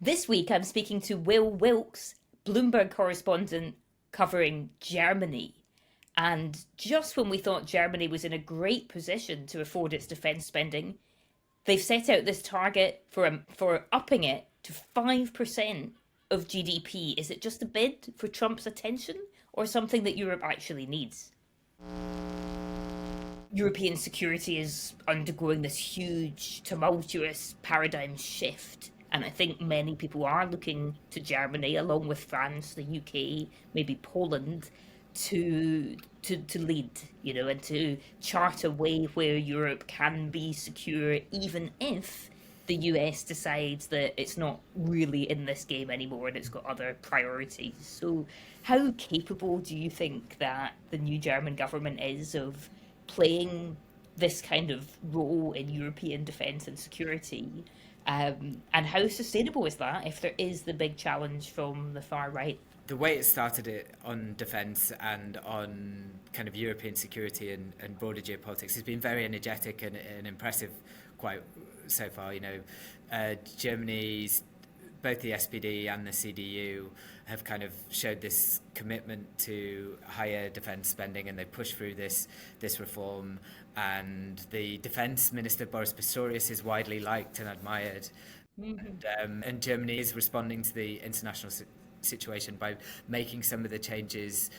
This week, I'm speaking to Will Wilkes, Bloomsberg correspondent covering Germany. And just when we thought Germany was in a great position to afford its defence spending, they've set out this target for upping it to 5% of GDP. Is it just a bid for Trump's attention or something that Europe actually needs? European security is undergoing this huge, tumultuous paradigm shift. And I think many people are looking to Germany, along with France, the UK, maybe Poland, to lead, and to chart a way where Europe can be secure, even if the US decides that it's not really in this game anymore and it's got other priorities. So, how capable do you think that the new German government is of playing this kind of role in European defence and security? And how sustainable is that if there is the big challenge from the far right? The way it started it on defence and on kind of European security and broader geopolitics has been very energetic and impressive quite so far. Germany's both the SPD and the CDU have kind of showed this commitment to higher defence spending, and they pushed through this reform. And the defence minister Boris Pistorius is widely liked and admired. And Germany is responding to the international situation by making some of the changes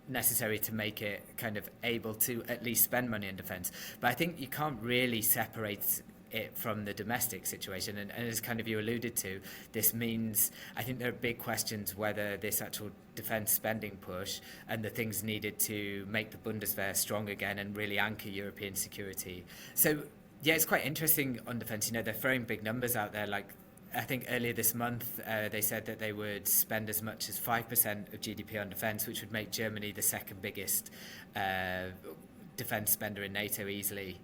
necessary to make it kind of able to at least spend money on defence. But I think you can't really separate it from the domestic situation. And as kind of you alluded to, this means, I think there are big questions whether this actual defence spending push and the things needed to make the Bundeswehr strong again and really anchor European security. So, yeah, it's quite interesting on defence. They're throwing big numbers out there. Like, I think earlier this month, they said that they would spend as much as 5% of GDP on defence, which would make Germany the second biggest defence spender in NATO easily,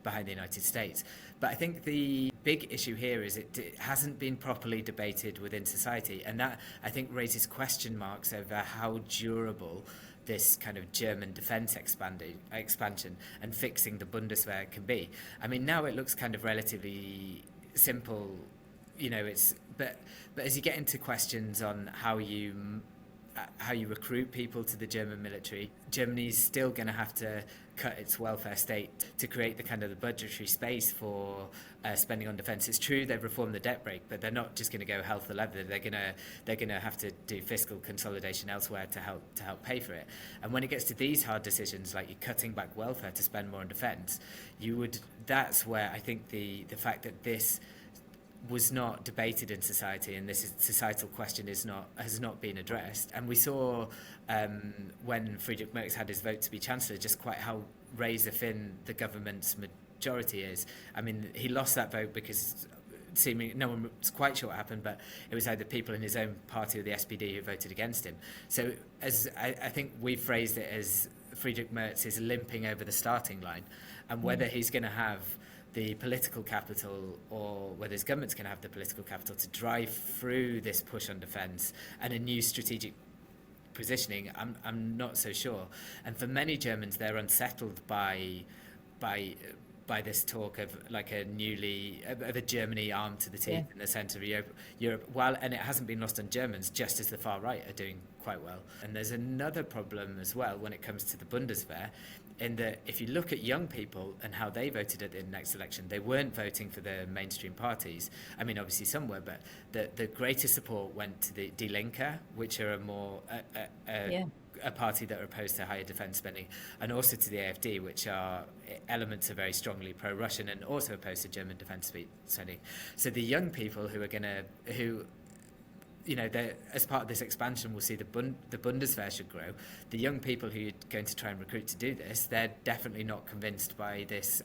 behind the United States. But I think the big issue here is it hasn't been properly debated within society, and that, I think, raises question marks over how durable this kind of German defence expansion and fixing the Bundeswehr can be. I mean, now it looks kind of relatively simple, but as you get into questions on how you recruit people to the German military, Germany's still going to have to cut its welfare state to create the kind of the budgetary space for spending on defence. It's true they've reformed the debt brake, but they're not just going to go hell for leather. They're gonna have to do fiscal consolidation elsewhere to help pay for it. And when it gets to these hard decisions, like you're cutting back welfare to spend more on defence, that's where I think the fact that this was not debated in society, and this societal question has not been addressed. And we saw when Friedrich Merz had his vote to be chancellor, just quite how razor thin the government's majority is. I mean, he lost that vote because seeming no one was quite sure what happened, but it was either people in his own party or the SPD who voted against him. So as I think we phrased it as Friedrich Merz is limping over the starting line, and whether he's going to have the political capital, or whether his government's going to have the political capital to drive through this push on defence and a new strategic positioning, I'm not so sure. And for many Germans, they're unsettled by this talk of like of a Germany armed to the teeth in the centre of Europe. And it hasn't been lost on Germans, just as the far right are doing quite well. And there's another problem as well when it comes to the Bundeswehr, in that if you look at young people and how they voted at the next election, they weren't voting for the mainstream parties. I mean, obviously some were, but the greatest support went to the Die Linke, which are a party that are opposed to higher defence spending, and also to the AfD, which are elements are very strongly pro-Russian and also opposed to German defence spending. So the young people as part of this expansion, we'll see the Bundeswehr should grow. The young people who you're going to try and recruit to do this, they're definitely not convinced by this,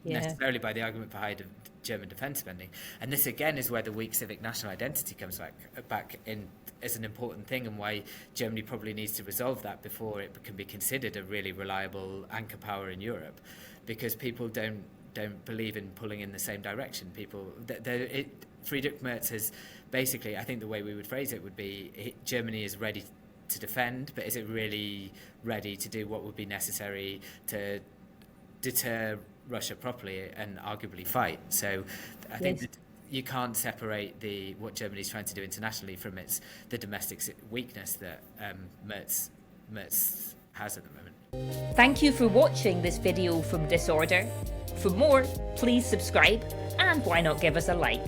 necessarily by the argument for higher German defence spending. And this again is where the weak civic national identity comes back in as an important thing, and why Germany probably needs to resolve that before it can be considered a really reliable anchor power in Europe, because people don't believe in pulling in the same direction. Friedrich Merz has basically, I think the way we would phrase it would be, Germany is ready to defend, but is it really ready to do what would be necessary to deter Russia properly and arguably fight. So I think that you can't separate what Germany's trying to do internationally from the domestic weakness that Merz has at the moment. Thank you for watching this video from Disorder. For more, please subscribe, and why not give us a like?